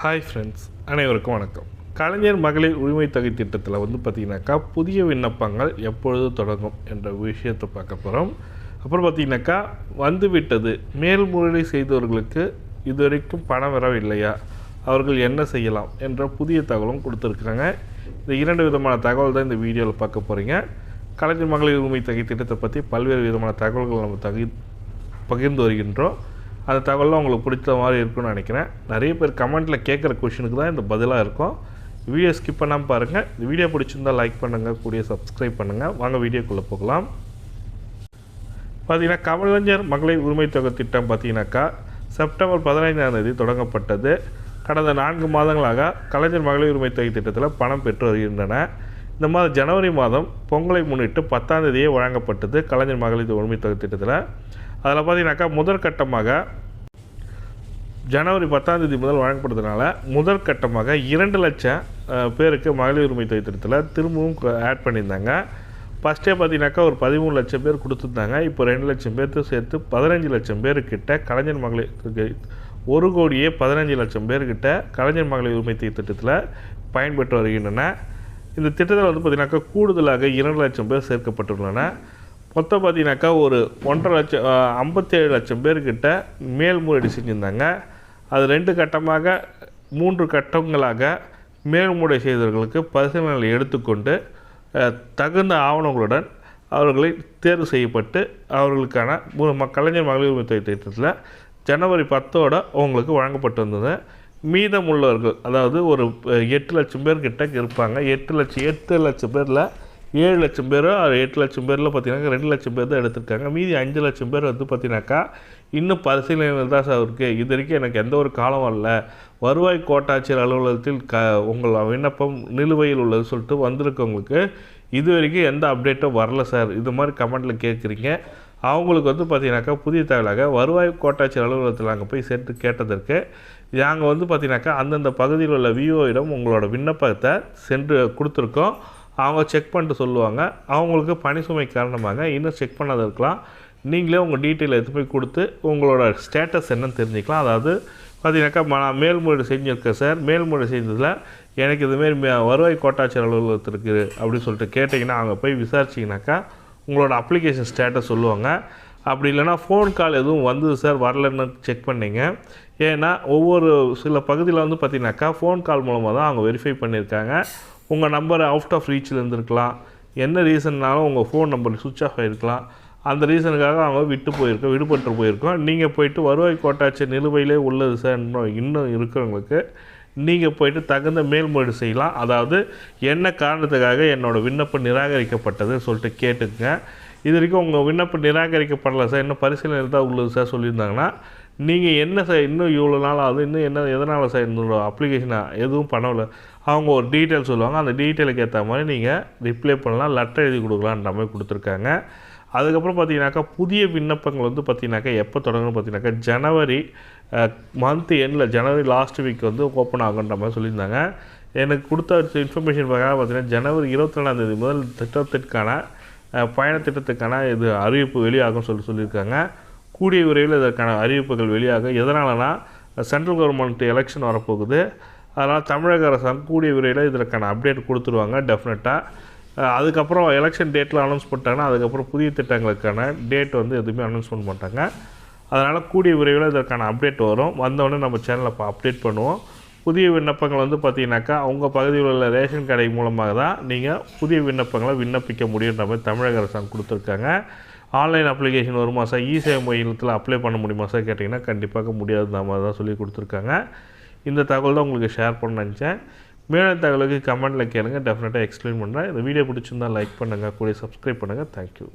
Hi friends, அனைவருக்கும் வணக்கம். கலைஞர் மகளிர் உரிமை தொகை திட்டத்தில் பார்த்திங்கனாக்கா புதிய விண்ணப்பங்கள் எப்பொழுது தொடங்கும் என்ற விஷயத்தை பார்க்க போகிறோம். அப்புறம் பார்த்திங்கனாக்கா வந்துவிட்டது மேல்முறையீடு செய்தவர்களுக்கு இதுவரைக்கும் பணம் வரவில்லையா, அவர்கள் என்ன செய்யலாம் என்ற புதிய தகவலும் கொடுத்துருக்குறாங்க. இந்த இரண்டு விதமான தகவல் தான் இந்த வீடியோவில் பார்க்க போகிறீங்க. கலைஞர் மகளிர் உரிமை தொகை திட்டத்தை பற்றி பல்வேறு விதமான தகவல்கள் நம்ம பகிர்ந்து வருகின்றோம். அந்த தகவலாம் உங்களுக்கு பிடிச்ச மாதிரி இருக்குன்னு நினைக்கிறேன். நிறைய பேர் கமெண்ட்டில் கேட்குற கொஷினுக்கு தான் இந்த பதிலாக இருக்கும். வீடியோ ஸ்கிப் பண்ணாமல் பாருங்கள். இந்த வீடியோ பிடிச்சிருந்தால் லைக் பண்ணுங்கள், கூடிய சப்ஸ்கிரைப் பண்ணுங்கள். வாங்க வீடியோக்குள்ளே போகலாம். பார்த்திங்கன்னா கலைஞர் மகளிர் உரிமை தொகை திட்டம் பார்த்திங்கனாக்கா செப்டம்பர் 15 தொடங்கப்பட்டது. கடந்த 4 மாதங்களாக கலைஞர் மகளிர் உரிமை தொகை திட்டத்தில் பணம் பெற்று வருகின்றன. இந்த மாதம் ஜனவரி மாதம் பொங்கலை முன்னிட்டு 10 வழங்கப்பட்டது கலைஞர் மகளிர் உரிமை தொகை திட்டத்தில். அதில் பார்த்திங்கனாக்கா முதற்கட்டமாக ஜனவரி 10 முதல் வழங்கப்படுறதுனால முதற்கட்டமாக 2 லட்சம் பேருக்கு மகளிர் உரிமை தொகை திட்டத்தில் திரும்பவும் ஆட் பண்ணியிருந்தாங்க. ஃபஸ்ட்டே பார்த்திங்கனாக்கா ஒரு 13 லட்சம் பேர் கொடுத்துருந்தாங்க. இப்போ 2 லட்சம் பேர்த்து சேர்த்து 15 லட்சம் பேர்கிட்ட கலைஞர் மகளிர் 1,15 லட்சம் பேர்கிட்ட கலைஞர் மகளிர் உரிமை தொகை திட்டத்தில் பயன்பெற்று வருகின்றன. இந்த திட்டத்தில் பார்த்திங்கனாக்கா கூடுதலாக 2 லட்சம் பேர் சேர்க்கப்பட்டுள்ளன. மொத்தம் பார்த்திங்கனாக்கா ஒரு 1,5 லட்சம் 57 லட்சம் பேர்கிட்ட மேல்முறையீடு செஞ்சுருந்தாங்க. அது 2 கட்டமாக 3 கட்டங்களாக மேல்முறையீடு செய்தவர்களுக்கு பரிசீலனை எடுத்துக்கொண்டு தகுந்த ஆவணங்களுடன் அவர்களை தேர்வு செய்யப்பட்டு அவர்களுக்கான கலைஞர் மகளிர் உரிமை தொகை திட்டத்தில் ஜனவரி 10 அவங்களுக்கு வழங்கப்பட்டு வந்தது. மீதம் உள்ளவர்கள் அதாவது ஒரு 8 லட்சம் பேர்கிட்ட இருப்பாங்க. 8 லட்சம் பேரில் 7 லட்சம் பேர் 8 லட்சம் பேரில் பார்த்திங்கனாக்கா 2 லட்சம் பேர் தான் எடுத்திருக்காங்க. மீதி 5 லட்சம் பேர் பார்த்திங்கனாக்கா இன்னும் பரிசீலனைகள் தான் சார் இருக்குது. இது வரைக்கும் எனக்கு எந்த ஒரு காலம் வரல, வருவாய் கோட்டாட்சியர் அலுவலகத்தில் உங்கள் விண்ணப்பம் நிலுவையில் உள்ளது சொல்லிட்டு வந்திருக்கவங்களுக்கு இது வரைக்கும் எந்த அப்டேட்டும் வரல சார். இது மாதிரி கமெண்ட்டில் கேட்குறீங்க. அவங்களுக்கு பார்த்திங்கனாக்கா புதிய தகவலாக வருவாய் கோட்டாட்சியர் அலுவலகத்தில் நாங்கள் போய் சேர்த்து கேட்டதற்கு நாங்கள் பார்த்திங்கனாக்கா அந்தந்த பகுதியில் உள்ள விஓயிடம் உங்களோட விண்ணப்பத்தை சென்று கொடுத்துருக்கோம். அவங்க செக் பண்ணிட்டு சொல்லுவாங்க. அவங்களுக்கு பணி சுமை காரணமாக இன்னும் செக் பண்ணாத இருக்கலாம். நீங்களே உங்கள் டீட்டெயில் எடுத்து போய் கொடுத்து உங்களோட ஸ்டேட்டஸ் என்னன்னு தெரிஞ்சுக்கலாம். அதாவது பார்த்திங்கனாக்கா நான் மேல்முறையீடு செஞ்சுருக்கேன் சார், மேல்முறையீடு செஞ்சதில் எனக்கு இதுமாரி வருவாய் கோட்டாட்சியர் அலுவலகத்தில் இருக்குது அப்படின்னு சொல்லிட்டு கேட்டிங்கன்னா அவங்க போய் விசாரிச்சிங்கனாக்கா உங்களோட அப்ளிகேஷன் ஸ்டேட்டஸ் சொல்லுவாங்க. அப்படி இல்லைனா ஃபோன் கால் எதுவும் வந்தது சார் வரலன்னு செக் பண்ணிங்க. ஏன்னா ஒவ்வொரு சில பகுதியில் பார்த்திங்கனாக்கா ஃபோன் கால் மூலமாக தான் அவங்க வெரிஃபை பண்ணியிருக்காங்க. உங்கள் நம்பர் அவுட் ஆஃப் ரீச்சில் இருந்திருக்கலாம். என்ன ரீசன்னாலும் உங்கள் ஃபோன் நம்பர் சுவிட்ச் ஆஃப் ஆகிருக்கலாம். அந்த ரீசனுக்காக அவங்க விடுபட்டு போயிருக்கோம். நீங்கள் போய்ட்டு வருவாய் கோட்டாட்சியர் நிலுவையிலே உள்ளது சார் இன்னும் இருக்கிறவங்களுக்கு நீங்கள் போய்ட்டு தகுந்த மேல்முறையீடு செய்யலாம். அதாவது என்ன காரணத்துக்காக என்னோடய விண்ணப்பம் நிராகரிக்கப்பட்டது சொல்லிட்டு கேட்டுக்குங்க. இது வரைக்கும் உங்கள் விண்ணப்பம் நிராகரிக்கப்படலை சார், இன்னும் பரிசீலனை தான் உள்ளது சார் சொல்லியிருந்தாங்கன்னா நீங்கள் என்ன சார் இன்னும் இவ்வளோ நாள் ஆகுது, இன்னும் என்ன எதனால் சார் என்னோட அப்ளிகேஷனை எதுவும் பண்ணலை, அவங்க ஒரு டீட்டெயில் சொல்லுவாங்க. அந்த டீட்டெயிலுக்கு ஏற்ற மாதிரி நீங்கள் ரிப்ளை பண்ணலாம், லெட்டர் எழுதி கொடுக்கலான்ற மாதிரி கொடுத்துருக்காங்க. அதுக்கப்புறம் பார்த்திங்கனாக்கா புதிய விண்ணப்பங்கள் பார்த்திங்கனாக்கா எப்போ தொடங்கணும் பார்த்திங்கனாக்கா ஜனவரி மந்த் எண்டில் ஜனவரி லாஸ்ட் வீக் ஓப்பன் ஆகுன்ற மாதிரி சொல்லியிருந்தாங்க. எனக்கு கொடுத்த இன்ஃபர்மேஷன் பார்த்திங்கன்னா ஜனவரி 22 முதல் திட்டத்திற்கான பயண திட்டத்துக்கான இது அறிவிப்பு வெளியாகும் சொல்லியிருக்காங்க. கூடிய விரைவில் இதற்கான அறிவிப்புகள் வெளியாகும். எதனாலனா சென்ட்ரல் கவர்மெண்ட் எலெக்ஷன் வரப்போகுது. அதனால் தமிழக அரசாங்கம் கூடிய விரைவில் இதற்கான அப்டேட் கொடுத்துருவாங்க டெஃபினட்டாக. அதுக்கப்புறம் எலெக்ஷன் டேட்டில் அனௌன்ஸ் பண்ணிட்டாங்கன்னா அதுக்கப்புறம் புதிய திட்டங்களுக்கான டேட் எதுவுமே அனௌன்ஸ் பண்ண மாட்டாங்க. அதனால் கூடிய விரைவில் இதற்கான அப்டேட் வரும். வந்தோடனே நம்ம சேனலில் அப்டேட் பண்ணுவோம். புதிய விண்ணப்பங்கள் பார்த்திங்கனாக்கா உங்கள் பகுதியில் உள்ள ரேஷன் கடை மூலமாக தான் நீங்கள் புதிய விண்ணப்பங்களை விண்ணப்பிக்க முடியுன்ற மாதிரி தமிழக அரசாங்கம் கொடுத்துருக்காங்க. ஆன்லைன் அப்ளிகேஷன் வருமா சார், இ-சேவை மையத்தில் அப்ளை பண்ண முடியுமா சார் கேட்டிங்கன்னா கண்டிப்பாக முடியாதுன்ற மாதிரி தான் சொல்லி கொடுத்துருக்காங்க. இந்த தகவல் தான் உங்களுக்கு ஷேர் பண்ண நினச்சேன். மேலும் தகவலுக்கு கமெண்ட்டில் கேளுங்க, டெஃபினட்டாக எக்ஸ்பிளைன் பண்ணுறேன். இந்த வீடியோ பிடிச்சிருந்தால் லைக் பண்ணுங்கள், கூட சப்ஸ்கிரைப் பண்ணுங்கள். தேங்க்யூ.